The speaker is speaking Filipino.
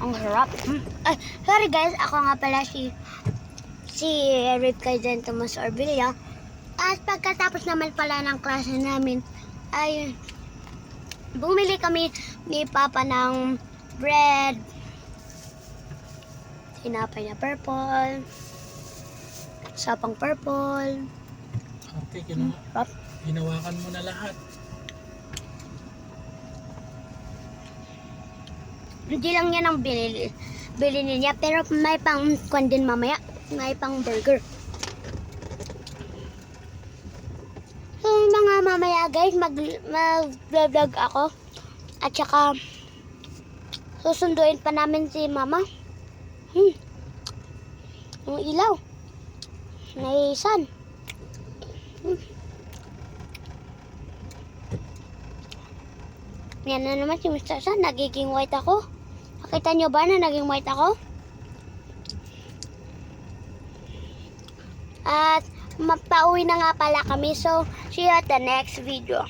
Ang sarap. Ay, sorry guys, ako nga pala si Rip Kaizen Tomas Orbilia. At pagkatapos naman pala ng klase namin, ay bumili kami ni Papa ng bread, tinapay na purple, sapang purple. Okay, Pap. ginawakan mo na lahat. Hindi lang yan ang bilhin niya, pero may pang kwan din mamaya, may pang burger. So mga mamaya guys, mag-vlog ako. At saka susunduin pa namin si Mama. Yung ilaw. May sun. Yan na naman si Mr. Sun. Nagiging white ako. Nakita nyo ba na naging white ako? At mapauwi na nga pala kami. So, see you at the next video.